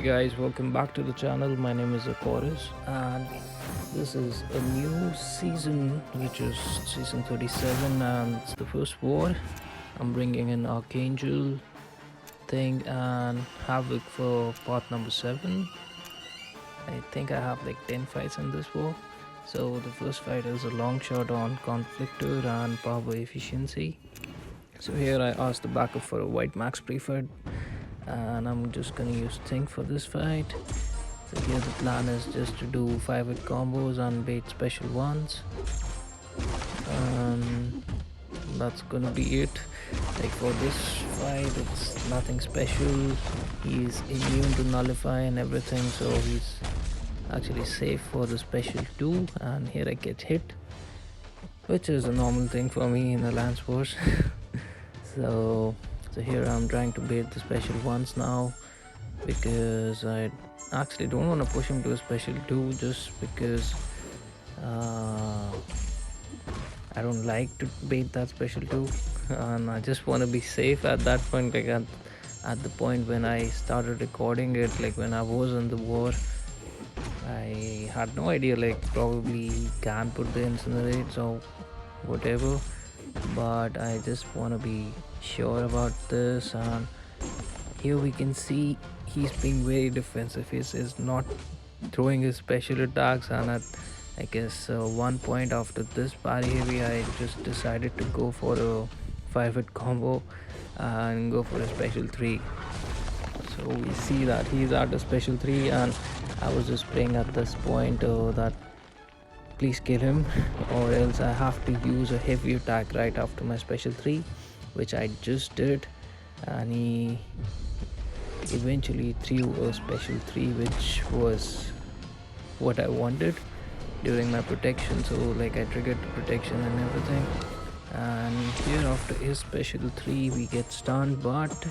guys, welcome back to the channel. My name is Chorus, and this is a new season, which is season 37, and it's the first war. I'm bringing in Archangel thing and Havoc for part number 7. I think I have like 10 fights in this war. So the first fight is a long shot on Conflictor and power efficiency. So here I asked the backup for a white max preferred, and I'm just gonna use Think for this fight. So here the plan is just to do 5-hit combos and bait special ones, and that's gonna be it. Like for this fight, it's nothing special. He's immune to nullify and everything, so he's actually safe for the special 2. And here I get hit, which is a normal thing for me in the Lance Force. so here I'm trying to bait the special ones now, because I actually don't want to push him to a special 2, just because I don't like to bait that special 2, and I just want to be safe at that point. Like at the point when I started recording it, like when I was in the war, I had no idea, like probably can put the incinerates or whatever, but I just want to be sure about this. And here we can see he's being very defensive. He's not throwing his special attacks, and at I guess one point after this parry heavy, I just decided to go for a 5-hit combo and go for a special 3. So we see that he's at a special 3, and I was just praying at this point that please kill him, or else I have to use a heavy attack right after my special 3, which I just did, and he eventually threw a special 3, which was what I wanted during my protection. So like I triggered the protection and everything, and here after his special 3 we get stunned, but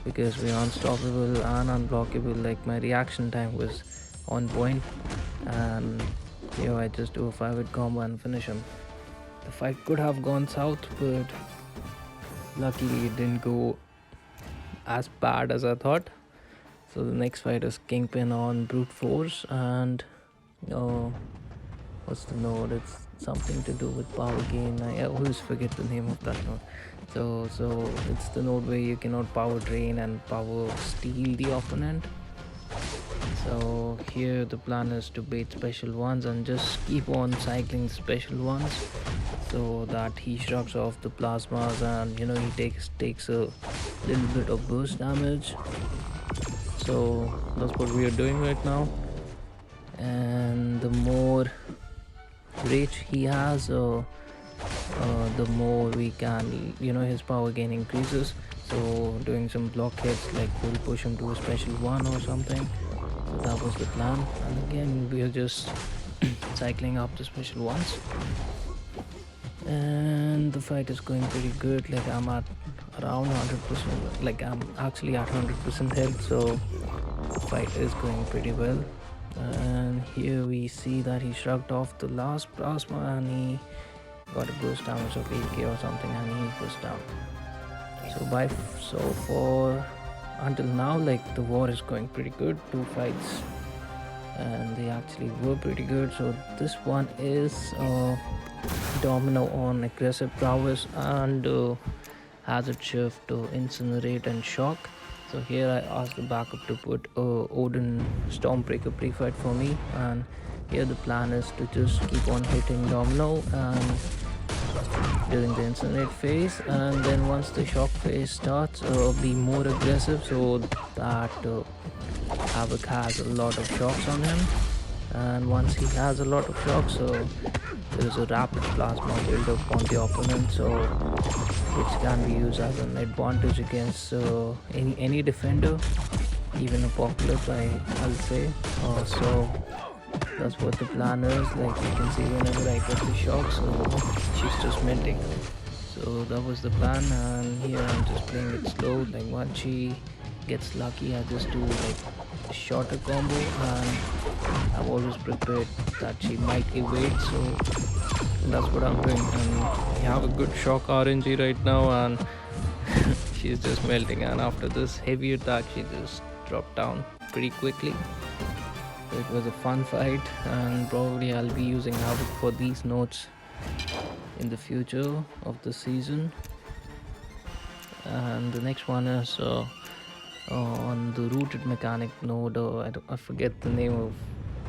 because we're unstoppable and unblockable, like my reaction time was on point, and here I just do a 5-hit combo and finish him. The fight could have gone south, but luckily it didn't go as bad as I thought. So the next fight is Kingpin on Brute Force, and what's the node? It's something to do with power gain. I always forget the name of that node. So it's the node where you cannot power drain and power steal the opponent. So here the plan is to bait special ones and just keep on cycling special ones, so that he shrugs off the plasmas, and he takes a little bit of burst damage. So that's what we are doing right now, and the more rage he has, the more we can, his power gain increases. So doing some block hits, like we'll push him to a special 1 or something. So that was the plan, and again we are just cycling up the special ones, and the fight is going pretty good. Like I'm at around 100%, like I'm actually at 100% health, so the fight is going pretty well. And here we see that he shrugged off the last plasma, and he got a burst damage of 8k or something, and he was down. So for until now, like the war is going pretty good. 2 fights, and they actually were pretty good. So this one is Domino on aggressive prowess and hazard shift, incinerate and shock. So here I asked the backup to put Odin Stormbreaker pre-fight for me, and here the plan is to just keep on hitting Domino and during the incinerate phase, and then once the shock phase starts, be more aggressive, so that Havoc has a lot of shocks on him. And once he has a lot of shocks, so there's a rapid plasma build up on the opponent, so which can be used as an advantage against any defender, even Apocalypse, I'll say. So that's what the plan is. Like you can see, whenever I get the shock, so she's just melting. So that was the plan, and here I'm just playing it slow. Like once she gets lucky, I just do like a shorter combo, and I've always prepared that she might evade, so that's what I'm doing. And we have a good shock RNG right now, and she's just melting, and after this heavy attack she just dropped down pretty quickly. It was a fun fight, and probably I'll be using Havoc for these nodes in the future of the season. And the next one is on the rooted mechanic node. I forget the name of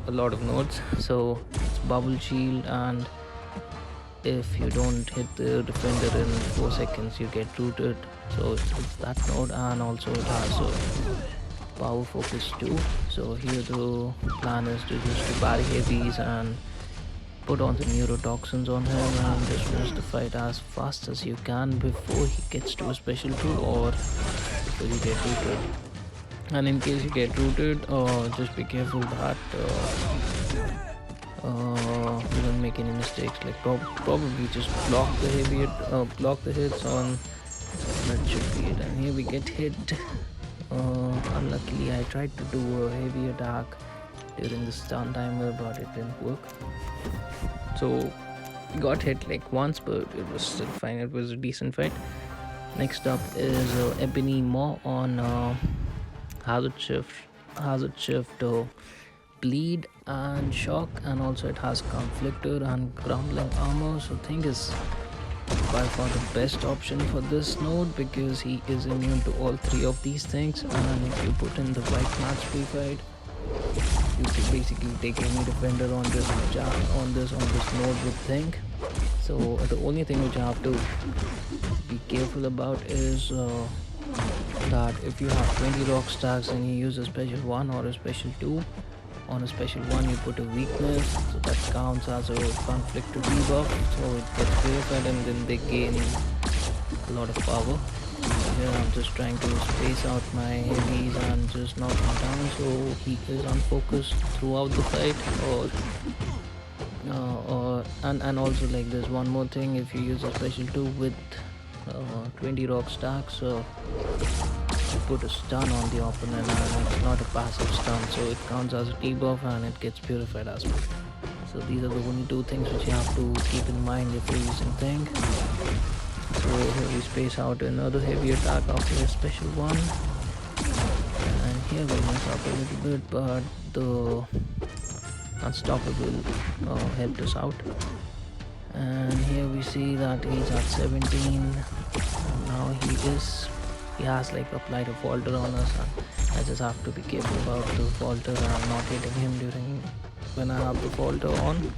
a lot of nodes. So it's bubble shield, and if you don't hit the defender in 4 seconds, you get rooted. So it's that node, and also it has power focus too. So here the plan is to just to parry heavies and put on the neurotoxins on him and just finish the fight as fast as you can before he gets to a special 2 or before you get rooted. And in case you get rooted, just be careful that you don't make any mistakes, like probably just block the hits on. That should be it. And here we get hit. Unluckily I tried to do a heavy attack during the stun timer, but it didn't work. So got hit like once, but it was still fine. It was a decent fight. Next up is Ebony Maw on Hazard Shift, Bleed and Shock, and also it has Conflictor and Groundling Armor. So thing is by far the best option for this node because he is immune to all 3 of these things, and if you put in the right match free fight, you can basically take any defender on this node with Think. So the only thing which I have to be careful about is that if you have 20 rock stacks and you use a special 1 or a special 2, on a special 1 you put a weakness, so that counts as a conflict to debuff, so it gets verified and then they gain a lot of power. Here I'm just trying to space out my heavies and just knock him down so he is unfocused throughout the fight. And also, like, there's one more thing: if you use a special 2 with 20 rock stacks, you put a stun on the opponent, and it's not a passive stun, so it counts as a debuff and it gets purified as well. So these are the only 2 things which you have to keep in mind if you're using Thing. So here we space out another heavy attack after a special 1, and here we mess up a little bit, but the Unstoppable helped us out. And here we see that he's at 17, and now he has like applied a falter on us, and I just have to be careful about the falter and not hitting him during when I have the falter on.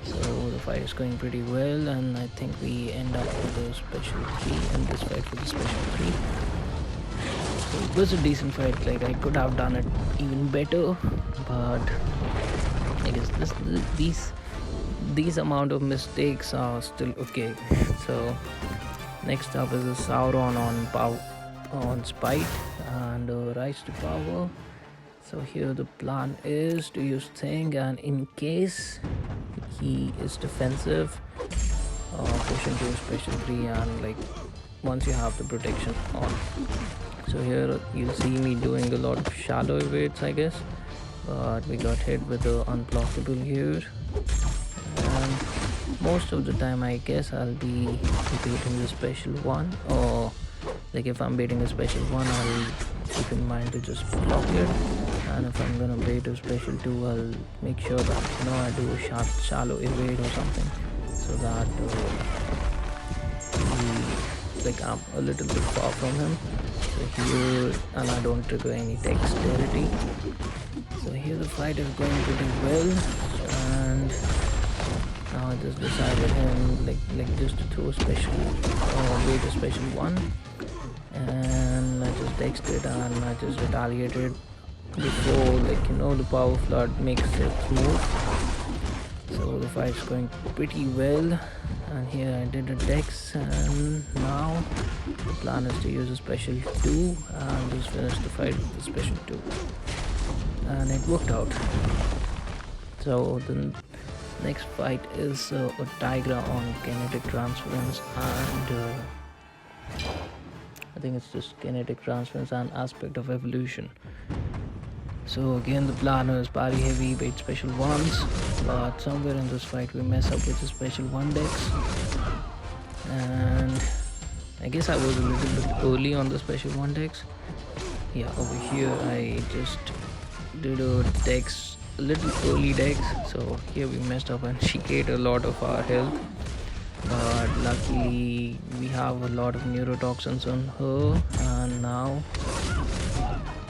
So the fight is going pretty well, and I think we end up with a special 3 in this fight for the special 3. So it was a decent fight. Like, I could have done it even better, but I guess these amount of mistakes are still okay. So next up is a Sauron on Spite and Rise to Power. So here the plan is to use Thing, and in case he is defensive, push into a special 3, and like once you have the protection on. So here you'll see me doing a lot of shallow evades, I guess, but we got hit with the unblockable here, and most of the time I guess I'll be baiting the special 1, or like if I'm baiting a special 1, I'll keep in mind to just block it, and if I'm gonna bait a special 2, I'll make sure that I do a shallow evade or something, so that I'm a little bit far from him. So here, and I don't trigger any dexterity. So here the fight is going pretty well, and now I just decided him like just to throw a special bait a special 1, and I just dexed it and I just retaliated before the power flood makes it move. So the fight's going pretty well, and here I did a dex, and now the plan is to use a special 2 and just finish the fight with the special 2, and it worked out. So the next fight is a Tigra on kinetic transference, and I think it's just kinetic transference and aspect of evolution. So again, the plan is parry heavy, bait special 1s, but somewhere in this fight we mess up with the special 1 dex, and I guess I was a little bit early on the special 1 dex, Yeah, over here I just did a dex, a little early dex, so here we messed up and she ate a lot of our health. But luckily we have a lot of neurotoxins on her, and now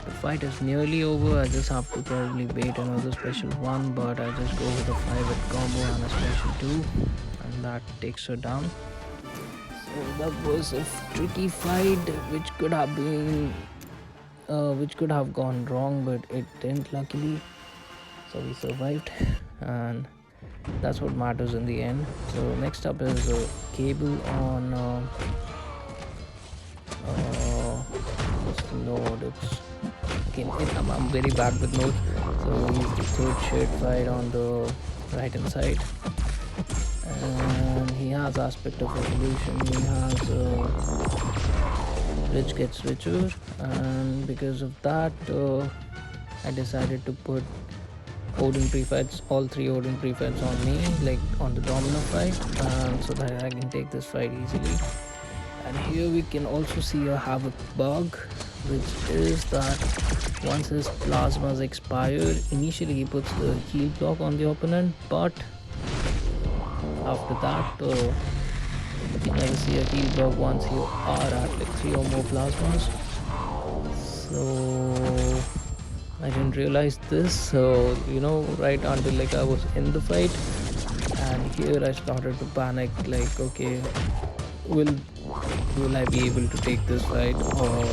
the fight is nearly over. I just have to probably bait another special one, but I just go with a 5-hit combo and a special 2, and that takes her down. So that was a tricky fight, which could have gone wrong, but it didn't, luckily. So we survived, and that's what matters in the end. So next up is a cable on what's the node? It's again, I'm very bad with nodes. So he's the third shared fight on the right hand side, and he has aspect of evolution. He has rich gets richer, and because of that I decided to put Odin prefets, all 3 Odin prefets on me, like on the domino fight, so that I can take this fight easily. And here we can also see a havoc bug, which is that once his plasmas expire, initially he puts the heal block on the opponent, but after that you never see a heal block once you are at like 3 or more plasmas. So I didn't realize this, so right until like I was in the fight, and here I started to panic, like, okay, will I be able to take this fight, or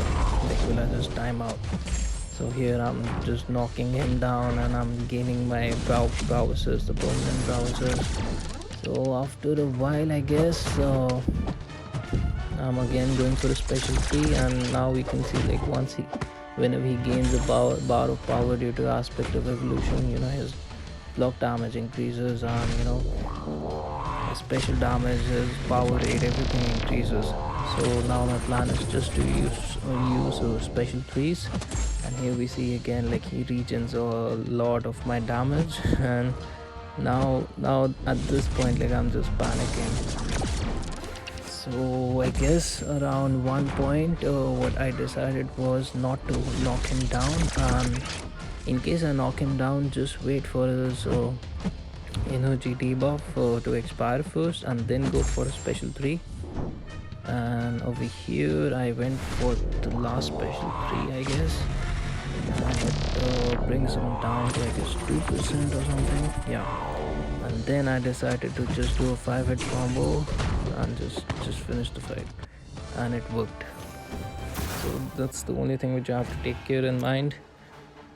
like will I just time out? So here I'm just knocking him down, and I'm gaining my brow assist, the permanent brow assist. So after a while, I guess I'm again going for a special 3, and now we can see like whenever he gains a bar of power due to aspect of evolution, his block damage increases, and his special damage, his power rate, everything increases. So now my plan is just to use special 3s, and here we see again like he regens a lot of my damage, and now at this point like I'm just panicking. So I guess around one point what I decided was not to knock him down, and in case I knock him down, just wait for his energy debuff to expire first, and then go for a special 3. And over here I went for the last special 3, I guess, and it brings him down to I guess 2% or something, yeah. And then I decided to just do a 5-hit combo and just finish the fight, and it worked. So that's the only thing which I have to take care in mind.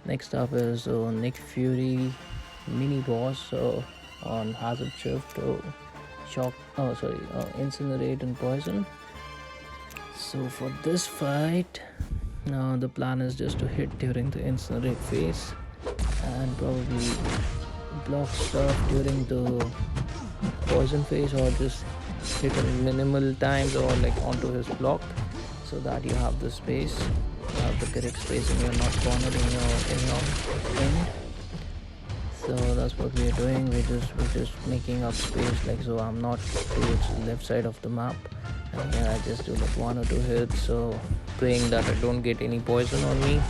Next up is Nick Fury mini boss on hazard shift, incinerate and poison. So for this fight, the plan is just to hit during the incinerate phase, and probably block stuff during the poison phase, or just hit in minimal times or like onto his block, so that you have the space, you have the correct spacing, you're not cornered in your end. So that's what we are doing. We're just making up space, like, so I'm not towards the left side of the map, and here I just do like 1 or 2 hits, so praying that I don't get any poison on me.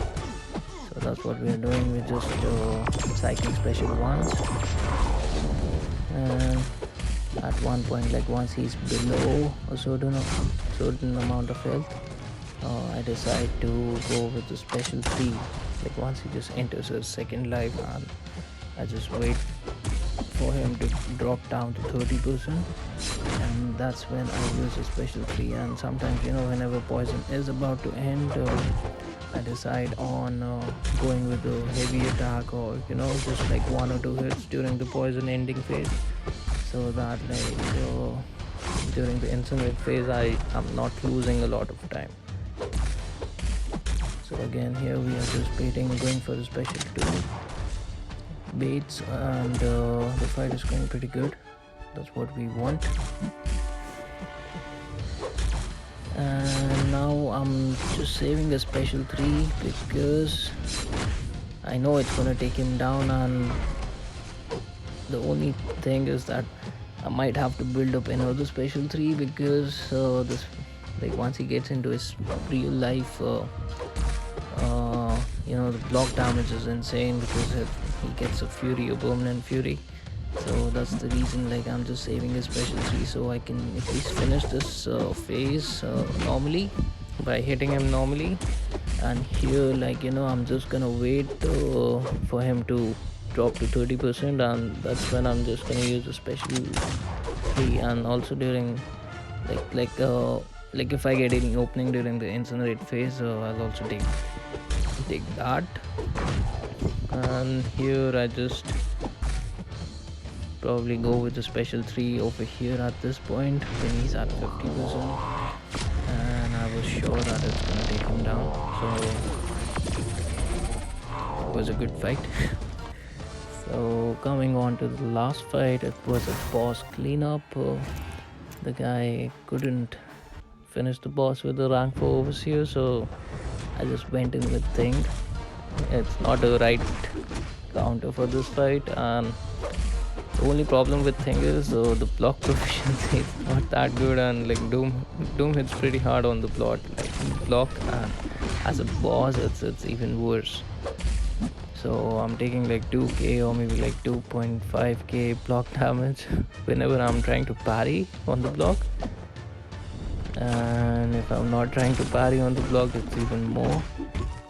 So that's what we're doing. We're just cycling special ones, and at one point, like once he's below a certain amount of health, I decide to go with the special 3. Like once he just enters his second life, and I just wait for him to drop down to 30%, and that's when I use a special 3. And sometimes whenever poison is about to end, I decide on going with a heavy attack, or just like 1 or 2 hits during the poison ending phase, so that like during the incinerate phase I'm not losing a lot of time. So again, here we are just going for a special 2 baits, and the fight is going pretty good. That's what we want. And now I'm just saving a special 3 because I know it's gonna take him down, and the only thing is that I might have to build up another special 3, because this, like once he gets into his real life the block damage is insane because he gets a fury, a permanent fury. So that's the reason, like, I'm just saving his special 3 so I can at least finish this phase normally by hitting him normally. And here, like, I'm just gonna wait for him to drop to 30%, and that's when I'm just gonna use a special 3. And also during like if I get any opening during the incinerate phase, I'll also take that. And here I just probably go with the special 3 over here at this point when he's at 50%, and I was sure that it's gonna take him down. So it was a good fight. So coming on to the last fight, it was a boss cleanup. The guy couldn't finish the boss with the rank 4 overseer, so I just went in with Thing. It's not a right counter for this fight, and the only problem with Thing is the block proficiency is not that good, and like Doom hits pretty hard on the block, and as a boss it's even worse. So I'm taking like 2k or maybe like 2.5k block damage whenever I'm trying to parry on the block. And if I'm not trying to parry on the block, it's even more.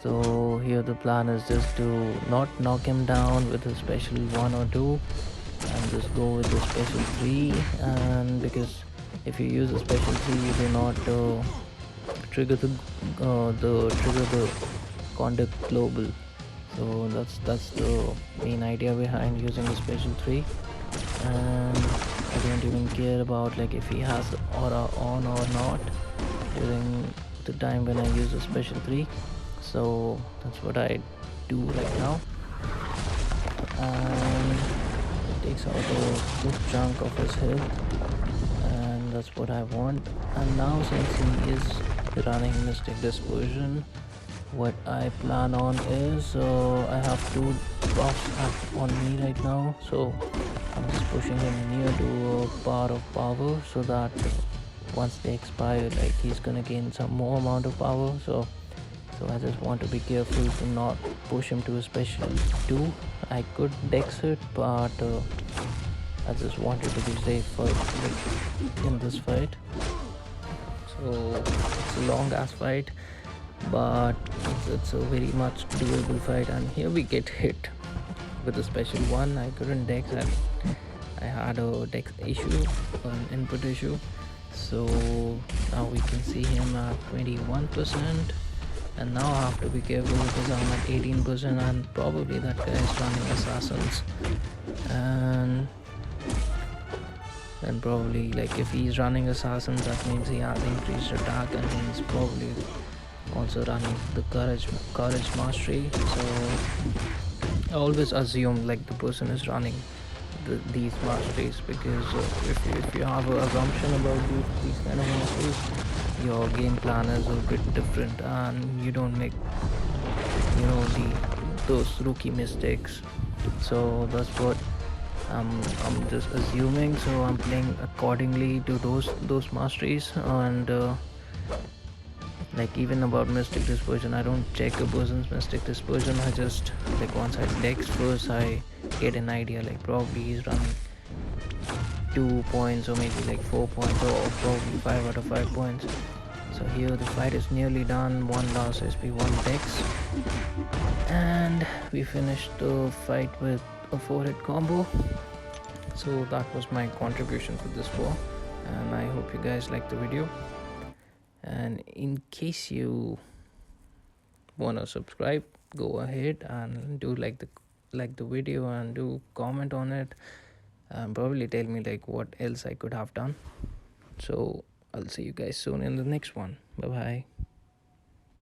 So here the plan is just to not knock him down with a special 1 or 2 and just go with the special 3. And because if you use a special 3, you do not trigger the conduct global. So that's the main idea behind using the special 3. And I don't even care about like if he has the aura on or not during the time when I use a special 3. So that's what I do right now, and it takes out a good chunk of his health, and that's what I want. And now since he is running Mystic Dispersion, what I plan on is I have 2 buffs on me right now, so I'm just pushing him near to a bar of power so that once they expire, like, he's gonna gain some more amount of power. So I just want to be careful to not push him to a special 2. I could dex it, but I just wanted to be safe for like in this fight. So it's a long ass fight, but it's a very much doable fight. And here we get hit with a special 1. I couldn't dex, I had a dex issue, an input issue. So now we can see him at 21%, and now I have to be careful because I'm at 18%, and probably that guy is running assassins. And probably, like, if he's running assassins, that means he has increased attack, and he's probably also running the courage mastery. So I always assume like the person is running these masteries, because if you have an assumption about these kind of masteries, your game plan is a bit different and you don't make those rookie mistakes. So that's what I'm just assuming. So I'm playing accordingly to those masteries. And like, even about Mystic Dispersion, I don't check a person's Mystic Dispersion. I just, like, once I dex first, I get an idea, like probably he's running 2 points or maybe like 4 points, or probably 5 out of 5 points. So here the fight is nearly done. 1 last SP, 1 dex, and we finished the fight with a 4-hit combo. So that was my contribution to this war, and I hope you guys liked the video. And in case you want to subscribe, go ahead and do like the video and do comment on it, and probably tell me like what else I could have done. So I'll see you guys soon in the next one. Bye bye.